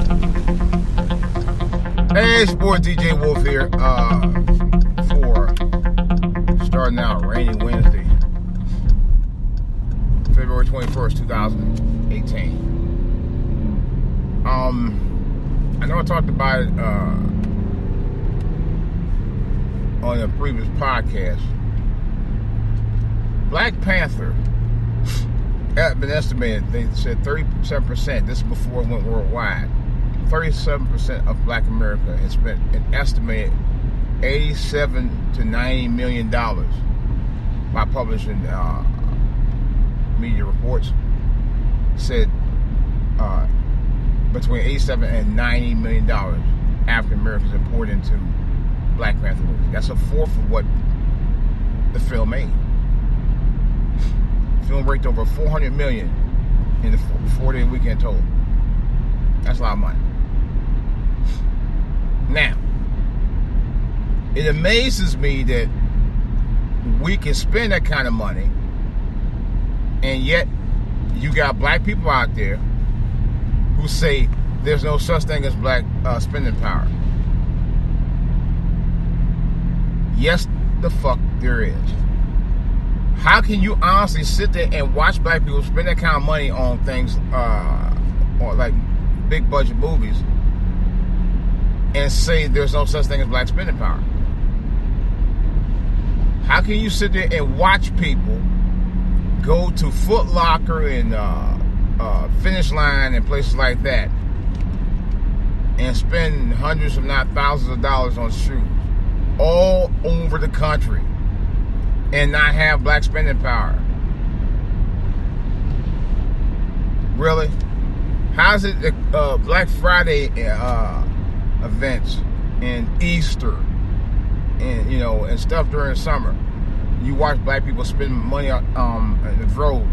Hey, it's boy DJ Wolf here for starting out rainy Wednesday, February 21st, 2018. I know I talked about it on a previous podcast. Black Panther had been estimated, they said 37%, this is before it went worldwide, 37% of Black America has spent an estimated $87 to $90 million by publishing media reports. Said between $87 and $90 million African Americans have poured into Black Panther movies. That's a fourth of what the film made. The film raked over $400 million in the 4-day weekend total. That's a lot of money. Now, it amazes me that we can spend that kind of money, and yet you got black people out there who say there's no such thing as black spending power. Yes, the fuck there is. How can you honestly sit there and watch black people spend that kind of money on things, or like big budget movies, and say there's no such thing as black spending power? How can you sit there and watch people go to Foot Locker and Finish Line and places like that and spend hundreds if not thousands of dollars on shoes all over the country and not have black spending power? Really? How's it Black Friday events and Easter and and stuff during the summer, you watch black people spend money in the droves?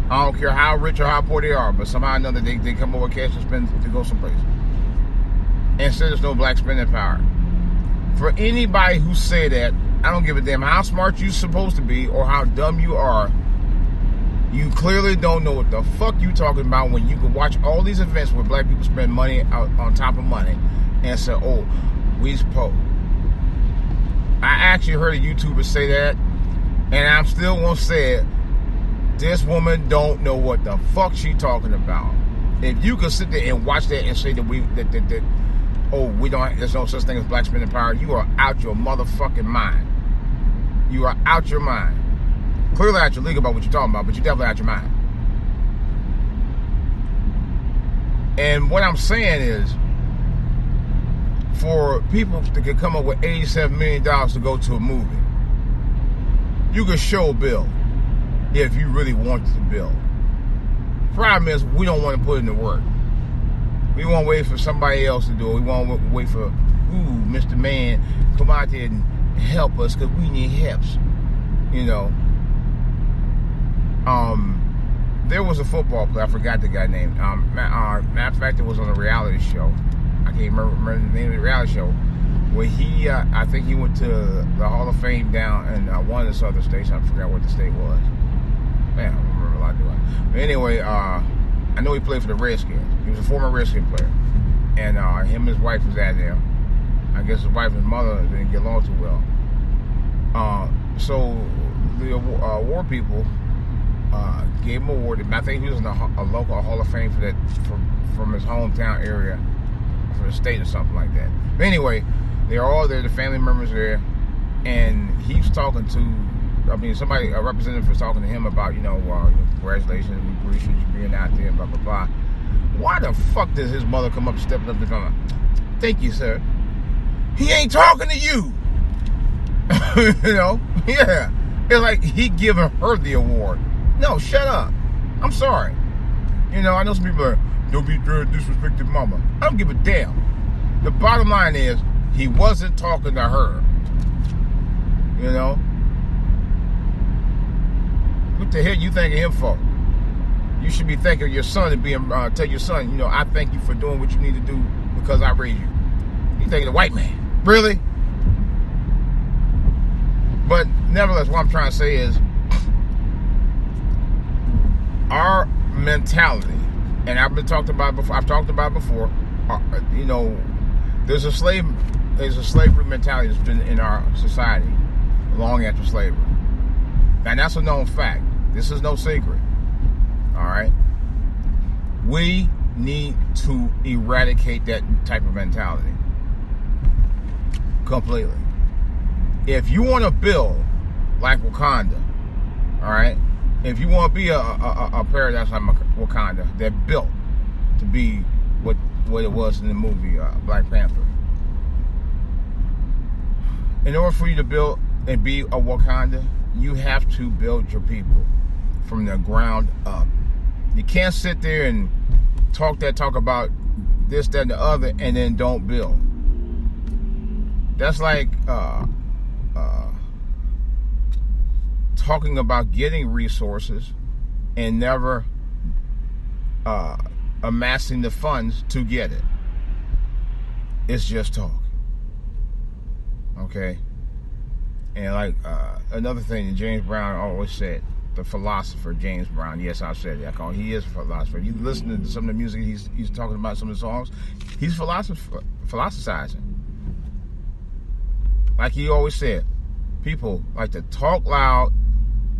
I don't care how rich or how poor they are, but somehow or another they come over cash and spend to go someplace. And say there's no black spending power. For anybody who say that, I don't give a damn how smart you're supposed to be or how dumb you are. You clearly don't know what the fuck you talking about when you can watch all these events where black people spend money on top of money and say, oh, we's poor. I actually heard a YouTuber say that, and I'm still gonna say it. This woman don't know what the fuck she talking about. If you could sit there and watch that and say that there's no such thing as black spending power, you are out your motherfucking mind. You are out your mind. Clearly out your league about what you're talking about, but you're definitely out your mind. And what I'm saying is, for people that can come up with $87 million to go to a movie, you could show a bill if you really wanted to build. Problem is, we don't want to put in the work. We want to wait for somebody else to do it. We want to wait for, Mr. Man, come out there and help us because we need helps. There was a football player, I forgot the guy name. Matter of fact, it was on a reality show. I can't remember the name of the reality show, where he, I think he went to the Hall of Fame down in one of the southern states. I forgot what the state was. Man, I don't remember a lot of it. But anyway, I know he played for the Redskins. He was a former Redskins player. And him and his wife was out there. I guess his wife and his mother didn't get along too well. So the award people gave him an award. I think he was in a local Hall of Fame from his hometown area, for the state or something like that. But anyway, they're all there, the family members there, and he's talking to, a representative was talking to him about, congratulations, we appreciate you being out there, blah, blah, blah. Why the fuck does his mother come up and stepping up to him? Thank you, sir. He ain't talking to you. Yeah. It's like he giving her the award. No, shut up. I'm sorry. I know some people are, don't be disrespecting mama. I don't give a damn. The bottom line is, he wasn't talking to her. What the hell you thanking him for? You should be thanking your son and tell your son, I thank you for doing what you need to do because I raised you. You thanking the white man. Really? But nevertheless, what I'm trying to say is, our mentality and I've talked about it before. You know, there's a slavery mentality that's been in our society long after slavery, and that's a known fact. This is no secret. All right, we need to eradicate that type of mentality completely. If you want to build like Wakanda, all right, if you want to be a paradise like Wakanda, they're built to be what it was in the movie Black Panther. In order for you to build and be a Wakanda, you have to build your people from the ground up. You can't sit there and talk about this, that, and the other, and then don't build. That's like talking about getting resources and never amassing the funds to get it. It's just talk. Okay? And like another thing that James Brown always said, the philosopher James Brown. Yes, I said that. He is a philosopher. You listen to some of the music he's talking about, some of the songs, he's philosophizing. Like he always said, people like to talk loud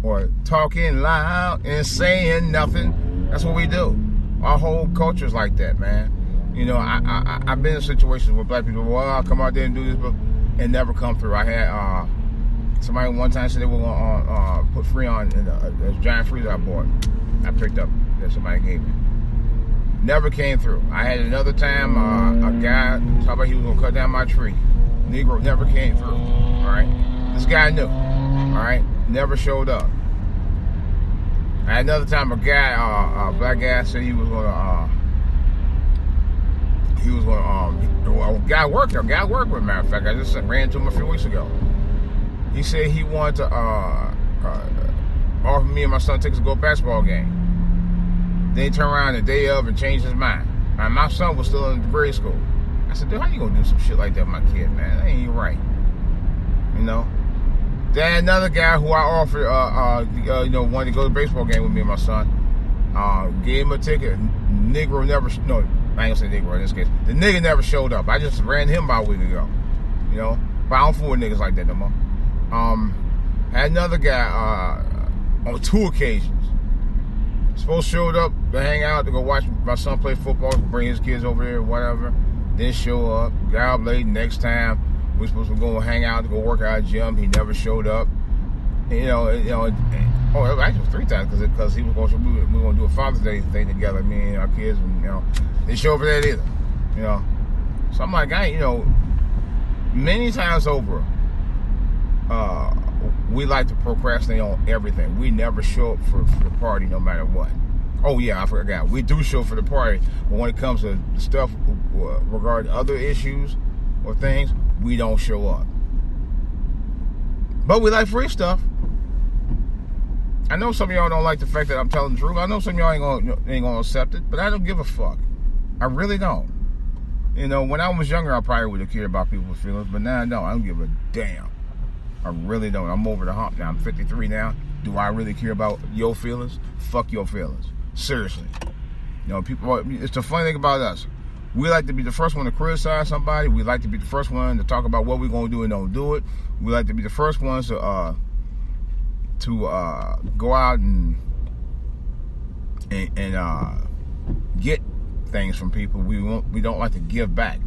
or talking loud and saying nothing. That's what we do. Our whole culture's like that, man. You know, I've been in situations where black people, well, I'll come out there and do this, but and never come through. I had somebody one time said they were going to put Freon in a giant freezer I bought. I picked up that somebody gave me. Never came through. I had another time a guy talked about he was going to cut down my tree. Negro never came through. All right, this guy knew. All right, never showed up. I had another time a black guy said he was going to. A guy worked with, matter of fact. I just ran into him a few weeks ago. He said he wanted to offer me and my son tickets to go to a basketball game. Then he turned around the day of and changed his mind. And my son was still in grade school. I said, dude, how you gonna do some shit like that with my kid, man? That ain't right. You know? Then another guy who I offered, wanted to go to a baseball game with me and my son, gave him a ticket. Negro never, no, I ain't gonna say Negro in this case. The nigga never showed up. I just ran him about a week ago. You know? But I don't fool with niggas like that no more. Had another guy, on 2 occasions. Supposed showed up to hang out, to go watch my son play football, bring his kids over there or whatever. Didn't show up. Got up late. Next time we were supposed to go hang out, to go work out at the gym. He never showed up. Actually it was 3 times because we were going to do a Father's Day thing together, me and our kids, and didn't show up for that either. So I'm like, many times over, we like to procrastinate on everything. We never show up for the party, no matter what. Oh yeah, I forgot. We do show for the party, but when it comes to stuff regarding other issues or things, we don't show up. But we like free stuff. I know some of y'all don't like the fact that I'm telling the truth. I know some of y'all ain't gonna accept it, but I don't give a fuck. I really don't. When I was younger, I probably would have cared about people's feelings, but now I don't. I don't give a damn. I really don't. I'm over the hump now. I'm 53 now. Do I really care about your feelings? Fuck your feelings. Seriously. People. It's the funny thing about us. We like to be the first one to criticize somebody. We like to be the first one to talk about what we're gonna do and don't do it. We like to be the first ones to go out and get things from people. We don't like to give back.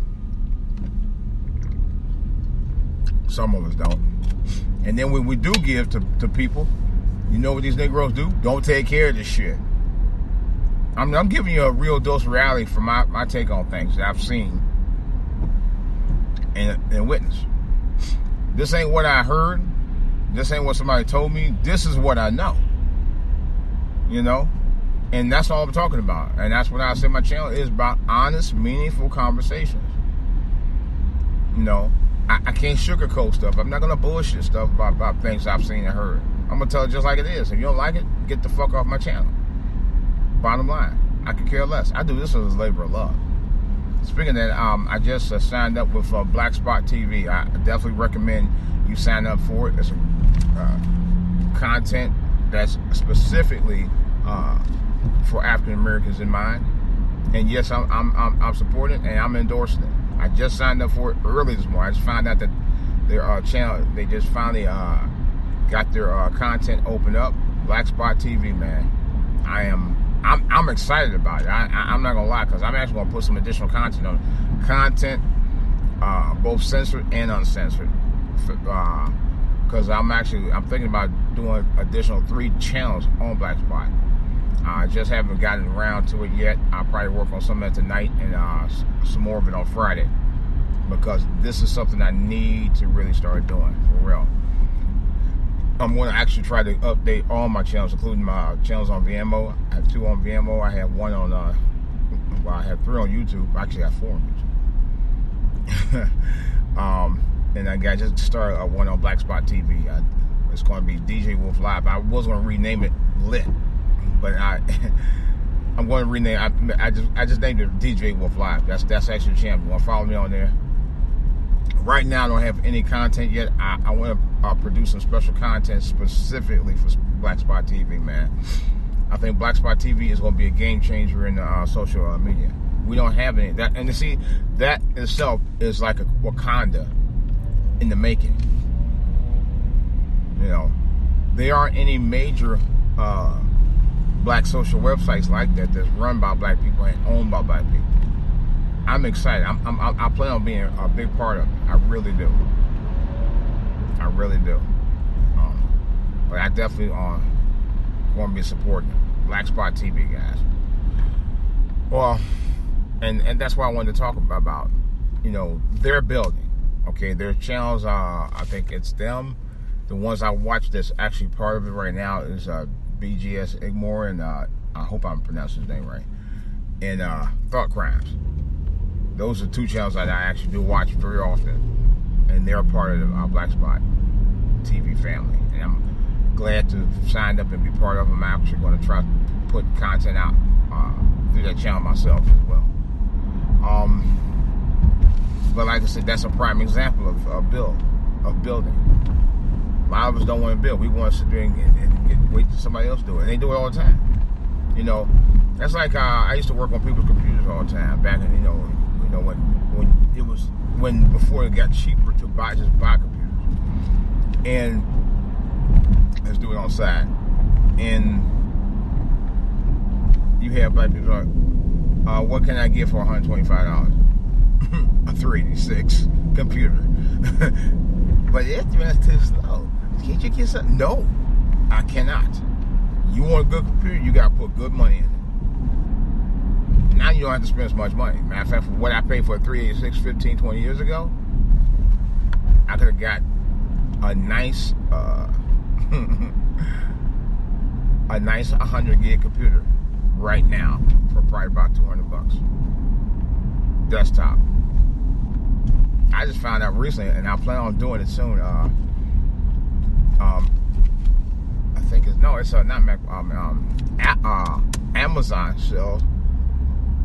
Some of us don't. And then when we do give to people, you know what these Negroes do? Don't take care of this shit. I'm giving you a real dose of reality from my take on things that I've seen and witnessed. This ain't what I heard. This ain't what somebody told me. This is what I know. And that's all I'm talking about. And that's what I said my channel is about: honest, meaningful conversations. I can't sugarcoat stuff. I'm not going to bullshit stuff about things I've seen and heard. I'm going to tell it just like it is. If you don't like it, get the fuck off my channel. Bottom line, I could care less. I do this as a labor of love. Speaking of that, I just signed up with Black Spot TV. I definitely recommend you sign up for it. It's content that's specifically for African Americans in mind. And yes, I'm supporting it, and I'm endorsing it. I just signed up for it early this morning. I just found out that their channel, they just finally got their content opened up. Black Spot TV, man. I'm excited about it. I'm not gonna lie, because I'm actually gonna put some additional content on it. Content, both censored and uncensored. Because I'm thinking about doing additional 3 channels on Black Spot. I just haven't gotten around to it yet. I'll probably work on some of that tonight and some more of it on Friday, because this is something I need to really start doing for real. I'm going to actually try to update all my channels, including my channels on Vimeo. I have 2 on Vimeo. I have 1 on, I have 3 on YouTube. Actually, I have 4 on YouTube. And I just started 1 on Black Spot TV. It's going to be DJ Wolf Live. I was going to rename it Lit, but I'm going to rename. I just named it DJ Wolf Live. That's actually the channel. You want to follow me on there? Right now, I don't have any content yet. I want to produce some special content specifically for Black Spot TV, man. I think Black Spot TV is going to be a game changer in social media. We don't have any that, and you see, that itself is like a Wakanda in the making. You know, there aren't any major black social websites like that that's run by black people and owned by black people. I'm excited. I plan on being a big part of it. I really do. I really do. But I definitely going to be supporting Black Spot TV, guys. Well, and that's why I wanted to talk about, you know, their building. Okay, their channels. I think it's them. The ones I watch that's actually part of it right now is BGS Igmore, and I hope I'm pronouncing his name right, and Thought Crimes. Those are 2 channels that I actually do watch very often, and they're part of the Black Spot TV family. And I'm glad to sign up and be part of them. I'm actually going to try to put content out through that channel myself as well. But like I said, that's a prime example of building. A lot of us don't want to build. We want to sit there and wait till somebody else do it. And they do it all the time. You know, that's like I used to work on people's computers all the time back in, when before it got cheaper to buy computers. And let's do it on side. And you have black people like, what can I get for $125? A 386 computer. But that's too slow. Can't you get something? No, I cannot. You want a good computer, you got to put good money in it. Now you don't have to spend as much money. Matter of fact, for what I paid for a 386 15, 20 years ago, I could have got a nice 100 gig computer right now for probably about $200. Desktop. I just found out recently, and I plan on doing it soon. I think it's not Mac. Amazon sells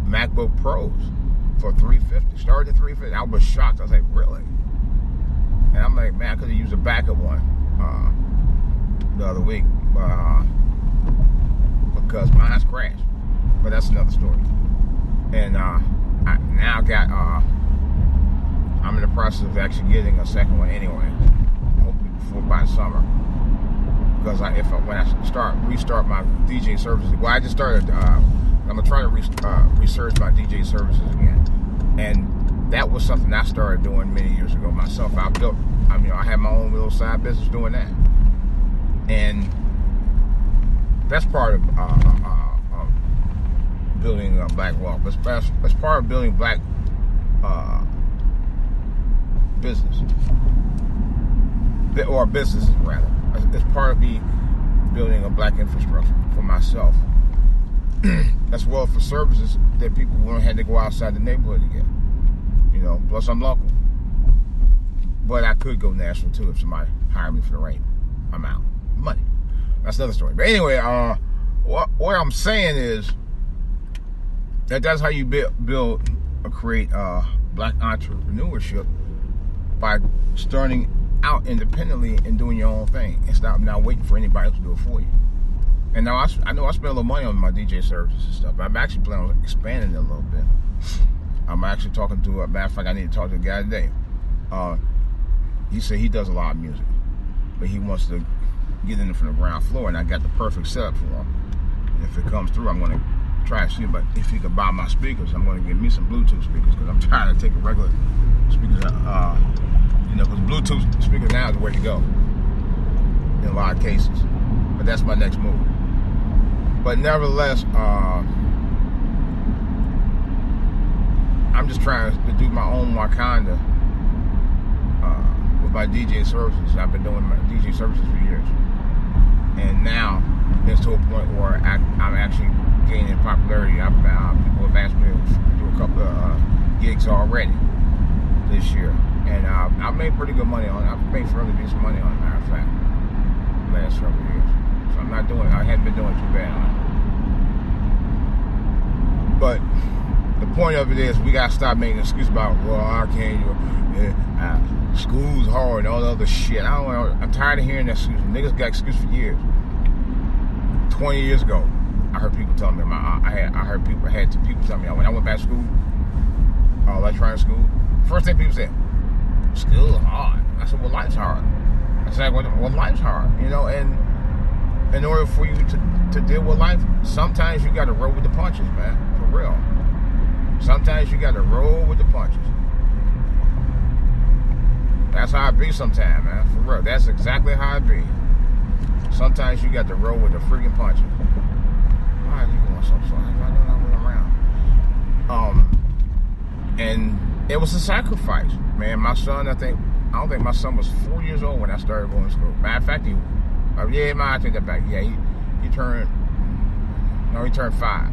MacBook Pros for $350. Started at $350. I was shocked. I was like, really? And I'm like, man, I could have used a backup one the other week, because mine's crashed. But that's another story. And I'm in the process of actually getting a second one anyway, hopefully before by summer. Because when I restart my DJ services, well, I just started. I'm gonna try to research my DJ services again, and that was something I started doing many years ago myself. I had my own little side business doing that, and that's part of building black wealth. That's part of building black business, or businesses rather. It's part of me building a black infrastructure for myself, as well for services that people won't have to go outside the neighborhood to get. You know, plus I'm local, but I could go national too if somebody hired me for the right amount of money. That's another story. But anyway, what I'm saying is that's how you build or create black entrepreneurship, by starting out independently and doing your own thing and stop now waiting for anybody else to do it for you. And now I know I spend a little money on my DJ services and stuff, but I'm actually planning on expanding it a little bit. I'm actually talking to a matter of fact, I need to talk to a guy today. He said he does a lot of music, but he wants to get in from the ground floor, and I got the perfect setup for him. If it comes through, I'm going to try to see, but if he could buy my speakers, I'm going to get me some Bluetooth speakers, because I'm trying to take a regular speakers, because Bluetooth speakers now is the way to go in a lot of cases. But that's my next move. But nevertheless, I'm just trying to do my own Wakanda with my DJ services. I've been doing my DJ services for years, and now it's to a point where I'm actually gaining popularity. People have asked me to do a couple of gigs already this year, and I've made pretty good money on it. I've made fairly decent money on it, matter of fact, the last several years. So I haven't been doing too bad on it. But the point of it is, we gotta stop making excuses about, well, I can't, school's hard and all the other shit. I'm tired of hearing that excuse. Niggas got excuse for years. 20 years ago, I heard people tell me, people tell me, when I went back to school, electronic school, first thing people said, school's hard. I said, well, life's hard. I said, well, life's hard, and in order for you to deal with life, sometimes you gotta roll with the punches, man, for real. Sometimes you gotta roll with the punches. That's how I be sometimes, man, for real. That's exactly how I be. Sometimes you got to roll with the freaking punches. Why are you going so slow? I don't know where around. And it was a sacrifice, man. My son, I don't think my son was 4 years old when I started going to school. Matter of fact, I take that back. Yeah, he turned 5.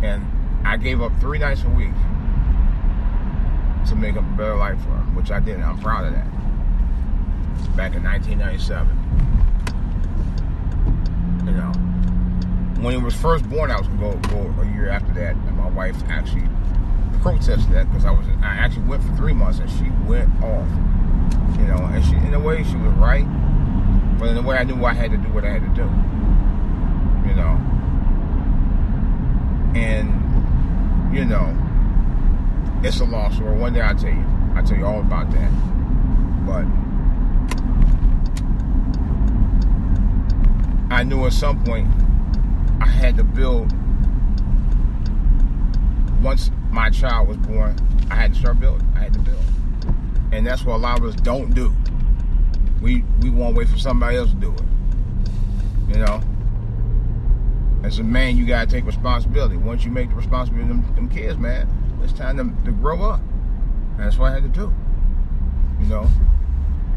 And I gave up 3 nights a week to make up a better life for him, which I did, and I'm proud of that. Back in 1997. When he was first born, I was going to go a year after that, and my wife actually protested that, because I actually went for 3 months, and she went off, and she, in a way, she was right, but in a way, I knew I had to do what I had to do, and, it's a long story. One day I'll tell you all about that, but I knew at some point I had to build. Once my child was born, I had to start building. I had to build. And that's what a lot of us don't do. We want to wait for somebody else to do it. As a man, you got to take responsibility. Once you make the responsibility of them kids, man, it's time to grow up. And that's what I had to do.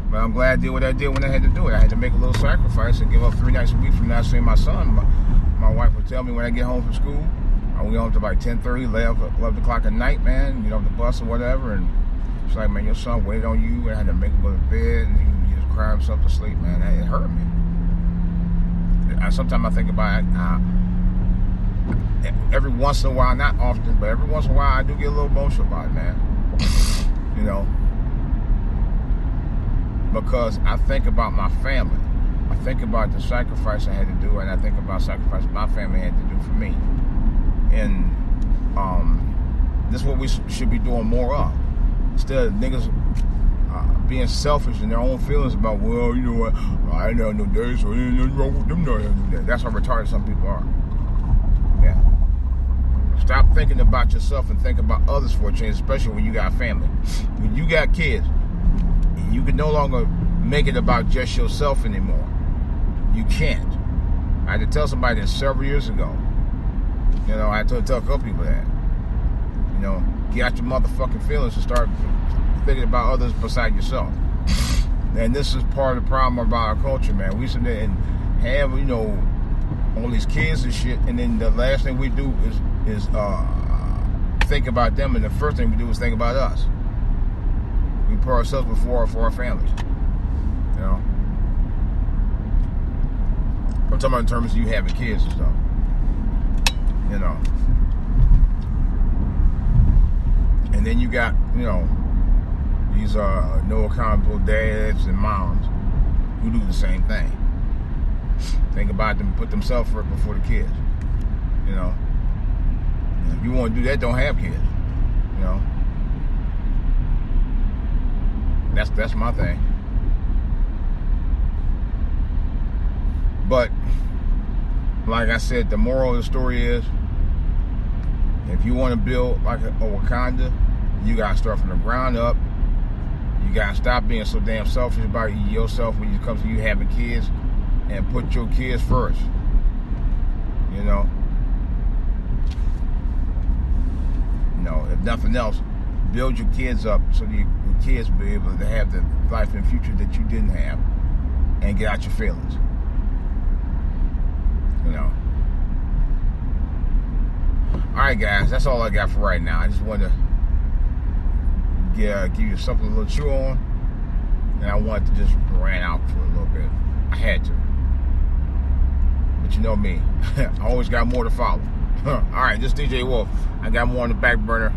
But I'm glad I did what I did when I had to do it. I had to make a little sacrifice and give up 3 nights a week from not seeing my son. My wife would tell me when I get home from school, I would get home to like 10:30, 11 o'clock at night, man, the bus or whatever, and she's like, man, your son waited on you, and I had to make him go to bed, and he just cry himself to sleep, man. It hurt me. Sometimes I think about it, every once in a while, not often, but every once in a while, I do get a little emotional about it, man. Because I think about my family. I think about the sacrifice I had to do, and I think about sacrifice my family had to do for me. And this is what we should be doing more of. Instead of niggas being selfish in their own feelings about, well, you know what, I ain't had no days, so ain't nothing wrong with them not having no days. That's how retarded some people are. Yeah. Stop thinking about yourself and think about others for a change, especially when you got family. When you got kids, you can no longer make it about just yourself anymore. You can't. I had to tell somebody that several years ago. I had to tell a couple people that. Get out your motherfucking feelings and start thinking about others beside yourself. And this is part of the problem about our culture, man. We sit there and have, all these kids and shit, and then the last thing we do is think about them, and the first thing we do is think about us. We put ourselves before our families. I'm talking about in terms of you having kids and stuff. And then you got, these no accountable dads and moms who do the same thing. Think about them, put themselves first before the kids. You know, if you want to do that, don't have kids. You know, that's my thing. But like I said, the moral of the story is, if you want to build like a Wakanda, you gotta start from the ground up. You gotta stop being so damn selfish about yourself when it comes to you having kids, and put your kids first. You know, if nothing else, build your kids up so your kids will be able to have the life and future that you didn't have, and get out your feelings. You know. All right, guys, that's all I got for right now. I just wanted to give you something a little chew on, and I wanted to just rant out for a little bit. I had to. But you know me, I always got more to follow. All right, this is DJ Wolf. I got more on the back burner.